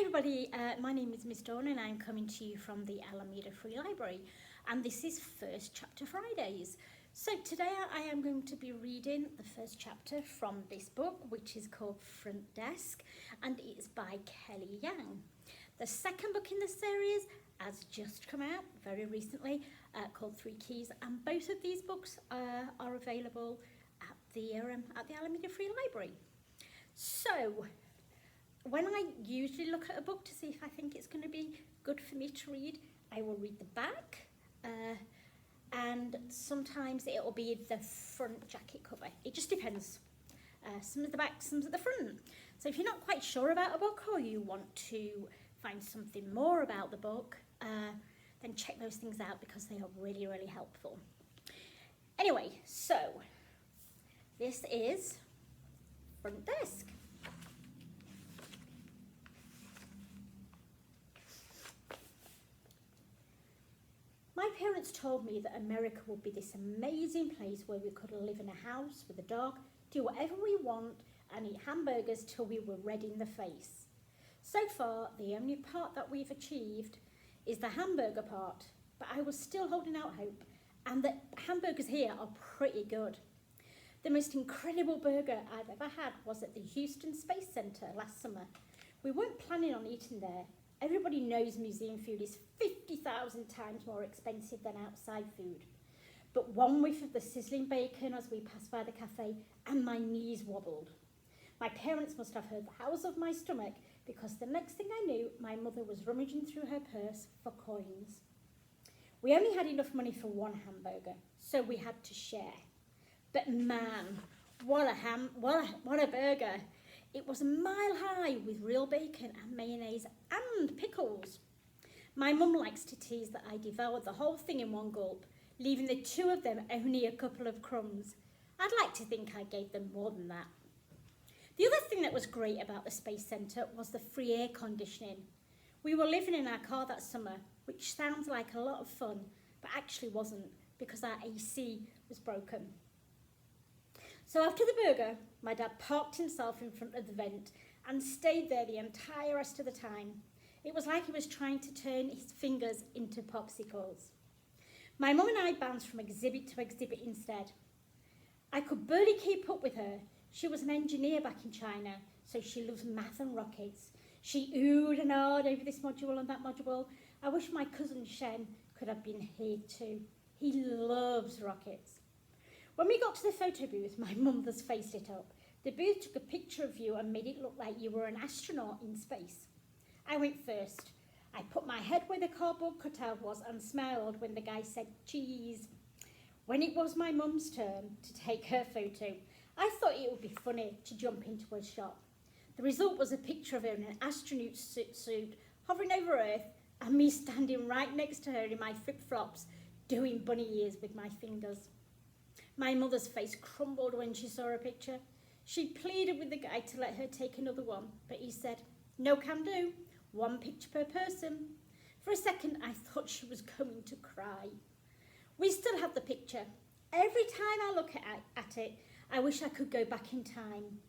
Hi everybody, my name is Miss Dawn and I'm coming to you from the Alameda Free Library, and this is First Chapter Fridays. So today I am going to be reading the first chapter from this book, which is called Front Desk, and it is by Kelly Young. The second book in the series has just come out very recently, called Three Keys, and both of these books are available at the Alameda Free Library. So when I usually look at a book to see if I think it's going to be good for me to read, I will read the back, and sometimes it will be the front jacket cover. It just depends. Some at the back, some at the front. So if you're not quite sure about a book or you want to find something more about the book, then check those things out because they are really, really helpful. Anyway, so this is Front Desk. My parents told me that America would be this amazing place where we could live in a house with a dog, do whatever we want, and eat hamburgers till we were red in the face. So far, the only part that we've achieved is the hamburger part, but I was still holding out hope, and the hamburgers here are pretty good. The most incredible burger I've ever had was at the Houston Space Center last summer. We weren't planning on eating there. Everybody knows museum food is 50,000 times more expensive than outside food. But one whiff of the sizzling bacon as we passed by the cafe and my knees wobbled. My parents must have heard the howls of my stomach because the next thing I knew, my mother was rummaging through her purse for coins. We only had enough money for one hamburger, so we had to share. But man, what a burger! It was a mile high with real bacon and mayonnaise and pickles. My mum likes to tease that I devoured the whole thing in one gulp, leaving the two of them only a couple of crumbs. I'd like to think I gave them more than that. The other thing that was great about the Space Centre was the free air conditioning. We were living in our car that summer, which sounds like a lot of fun, but actually wasn't because our AC was broken. So after the burger, my dad parked himself in front of the vent and stayed there the entire rest of the time. It was like he was trying to turn his fingers into popsicles. My mum and I bounced from exhibit to exhibit instead. I could barely keep up with her. She was an engineer back in China, so she loves math and rockets. She oohed and awed over this module and that module. I wish my cousin Shen could have been here too. He loves rockets. When we got to the photo booth, my mother's face lit up. The booth took a picture of you and made it look like you were an astronaut in space. I went first. I put my head where the cardboard cutout was and smiled when the guy said cheese. When it was my mum's turn to take her photo, I thought it would be funny to jump into a shot. The result was a picture of her in an astronaut suit hovering over Earth and me standing right next to her in my flip-flops doing bunny ears with my fingers. My mother's face crumbled when she saw a picture. She pleaded with the guy to let her take another one, but he said, "No can do, one picture per person." For a second, I thought she was going to cry. We still have the picture. Every time I look at it, I wish I could go back in time.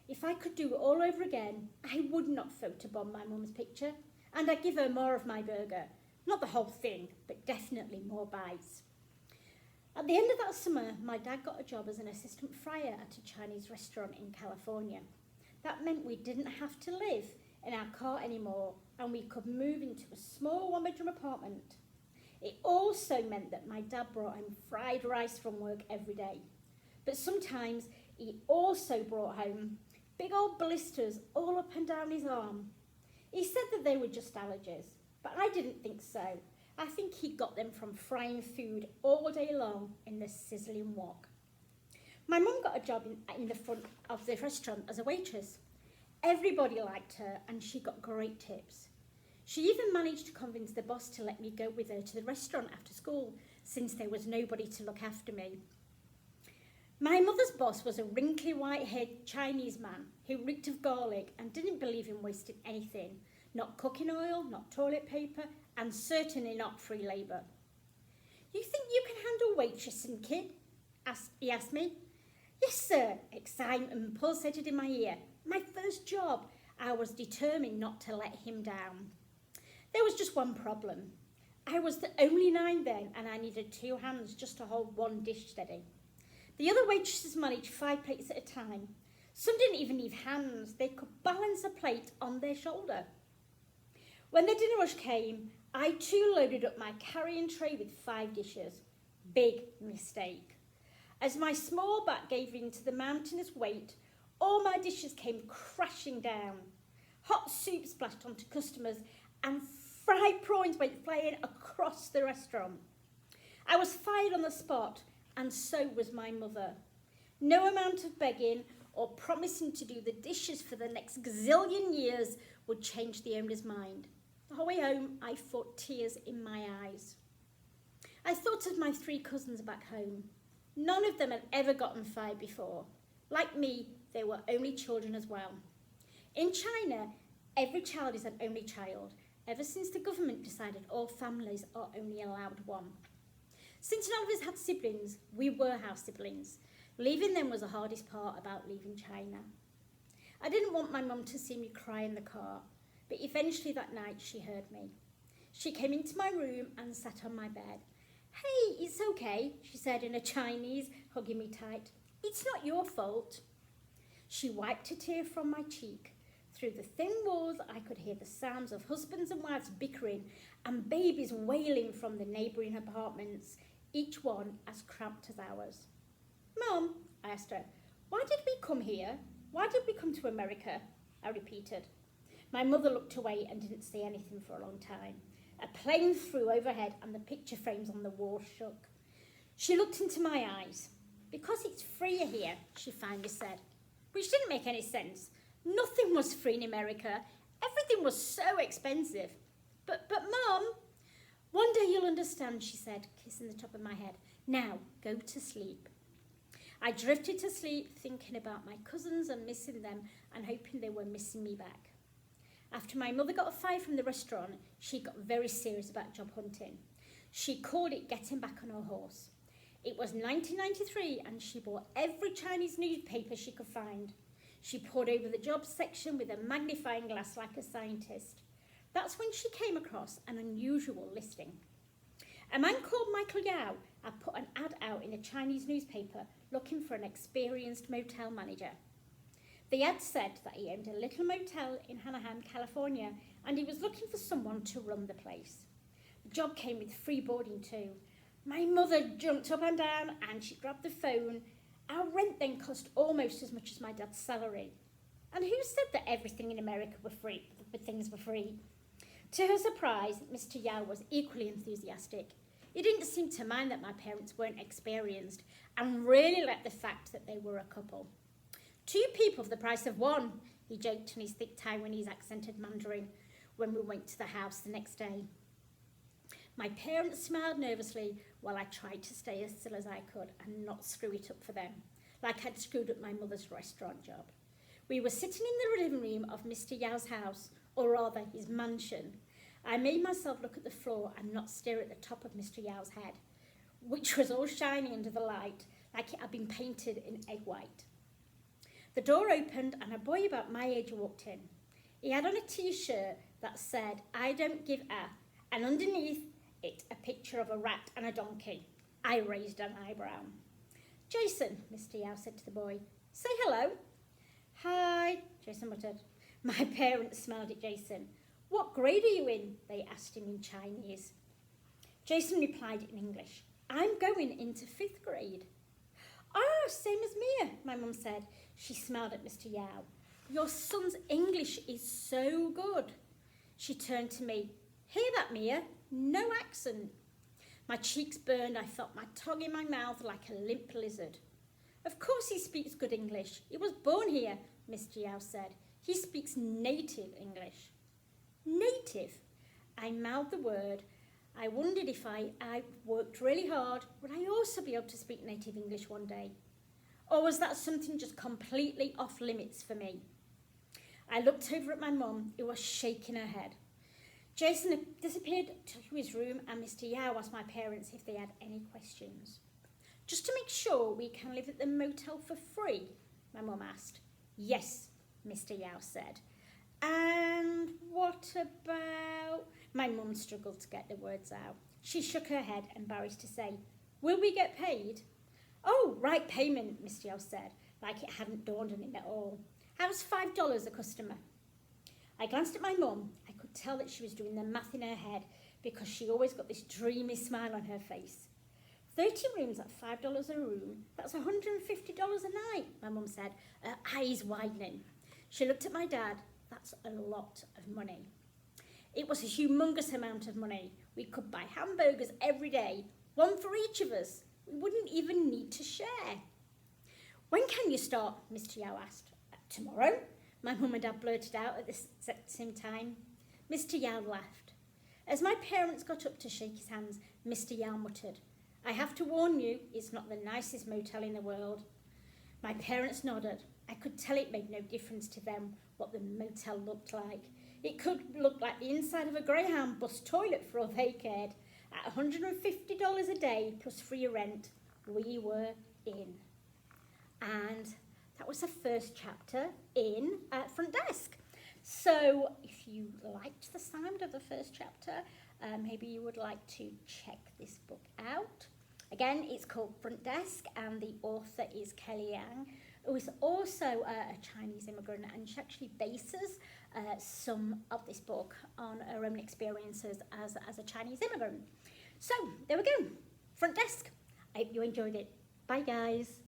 If I could do it all over again, I would not photobomb my mum's picture, and I'd give her more of my burger. Not the whole thing, but definitely more bites. At the end of that summer, my dad got a job as an assistant fryer at a Chinese restaurant in California. That meant we didn't have to live in our car anymore, and we could move into a small one-bedroom apartment. It also meant that my dad brought home fried rice from work every day. But sometimes he also brought home big old blisters all up and down his arm. He said that they were just allergies, but I didn't think so. I think he got them from frying food all day long in the sizzling wok. My mum got a job in the front of the restaurant as a waitress. Everybody liked her and she got great tips. She even managed to convince the boss to let me go with her to the restaurant after school since there was nobody to look after me. My mother's boss was a wrinkly white-haired Chinese man who reeked of garlic and didn't believe in wasting anything. Not cooking oil, not toilet paper, and certainly not free labour. "You think you can handle waitressing, kid?" he asked me. "Yes, sir," excitement pulsated in my ear. "My first job. I was determined not to let him down. There was just one problem. I was the only 9 then, and I needed 2 hands just to hold one dish steady. The other waitresses managed 5 plates at a time. Some didn't even need hands. They could balance a plate on their shoulder. When the dinner rush came, I too loaded up my carrying tray with 5 dishes. Big mistake. As my small back gave in to the mountainous weight, all my dishes came crashing down. Hot soup splashed onto customers and fried prawns went flying across the restaurant. I was fired on the spot, and so was my mother. No amount of begging or promising to do the dishes for the next gazillion years would change the owner's mind. The whole way home, I fought tears in my eyes. I thought of my 3 cousins back home. None of them had ever gotten fired before. Like me, they were only children as well. In China, every child is an only child, ever since the government decided all families are only allowed 1. Since none of us had siblings, we were house siblings. Leaving them was the hardest part about leaving China. I didn't want my mum to see me cry in the car, but eventually that night she heard me. She came into my room and sat on my bed. "Hey, it's okay," she said in a Chinese, hugging me tight. "It's not your fault." She wiped a tear from my cheek. Through the thin walls, I could hear the sounds of husbands and wives bickering and babies wailing from the neighbouring apartments, each one as cramped as ours. "Mum," I asked her, "why did we come here? Why did we come to America?" I repeated. My mother looked away and didn't say anything for a long time. A plane flew overhead and the picture frames on the wall shook. She looked into my eyes. "Because it's freer here," she finally said, which didn't make any sense. Nothing was free in America. Everything was so expensive. But Mum, "One day you'll understand," she said, kissing the top of my head. "Now, go to sleep." I drifted to sleep, thinking about my cousins and missing them and hoping they were missing me back. After my mother got fired from the restaurant, she got very serious about job hunting. She called it getting back on her horse. It was 1993 and she bought every Chinese newspaper she could find. She pored over the jobs section with a magnifying glass like a scientist. That's when she came across an unusual listing. A man called Michael Yao had put an ad out in a Chinese newspaper looking for an experienced motel manager. The ad said that he owned a little motel in Anaheim, California, and he was looking for someone to run the place. The job came with free boarding too. My mother jumped up and down and she grabbed the phone. Our rent then cost almost as much as my dad's salary. And who said that everything in America were free, but things were free? To her surprise, Mr. Yao was equally enthusiastic. He didn't seem to mind that my parents weren't experienced and really liked the fact that they were a couple. 2 people for the price of 1, he joked in his thick Taiwanese accented Mandarin when we went to the house the next day. My parents smiled nervously while I tried to stay as still as I could and not screw it up for them, like I'd screwed up my mother's restaurant job. We were sitting in the living room of Mr. Yao's house, or rather his mansion. I made myself look at the floor and not stare at the top of Mr. Yao's head, which was all shiny under the light, like it had been painted in egg white. The door opened and a boy about my age walked in. He had on a t-shirt that said, "I don't give a," and underneath it a picture of a rat and a donkey. I raised an eyebrow. "Jason," Mr. Yao said to the boy, "say hello." "Hi," Jason muttered. My parents smiled at Jason. "What grade are you in?" they asked him in Chinese. Jason replied in English, "I'm going into 5th grade. "Ah, same as Mia," my mum said. She smiled at Mr. Yao. "Your son's English is so good." She turned to me. "Hear that, Mia? No accent." My cheeks burned. I felt my tongue in my mouth like a limp lizard. "Of course he speaks good English. He was born here," Mr. Yao said. "He speaks native English." Native? I mouthed the word. I wondered if I worked really hard, would I also be able to speak native English one day? Or was that something just completely off limits for me? I looked over at my mum, who was shaking her head. Jason had disappeared to his room and Mr. Yao asked my parents if they had any questions. "Just to make sure we can live at the motel for free?" my mum asked. "Yes," Mr. Yao said. And what about... My mum struggled to get the words out. She shook her head, embarrassed to say, "Will we get paid?" "Oh, right payment," Mr. Yao said, like it hadn't dawned on him at all. "How's $5 a customer?" I glanced at my mum. I could tell that she was doing the math in her head because she always got this dreamy smile on her face. 30 rooms at $5 a room, that's $150 a night, my mum said, her eyes widening. She looked at my dad. That's a lot of money. It was a humongous amount of money. We could buy hamburgers every day, one for each of us. We wouldn't even need to share. "When can you start?" Mr. Yao asked. "Tomorrow?" my mum and dad blurted out at the same time. Mr. Yao laughed. As my parents got up to shake his hands, Mr. Yao muttered, "I have to warn you, it's not the nicest motel in the world." My parents nodded. I could tell it made no difference to them what the motel looked like. It could look like the inside of a Greyhound bus toilet for all they cared. At $150 a day plus free rent, we were in. And that was the first chapter in Front Desk. So if you liked the sound of the first chapter, maybe you would like to check this book out. Again, it's called Front Desk, and the author is Kelly Yang, who is also a Chinese immigrant, and she actually bases some of this book on her own experiences as a Chinese immigrant. So there we go, Front Desk. I hope you enjoyed it. Bye, guys.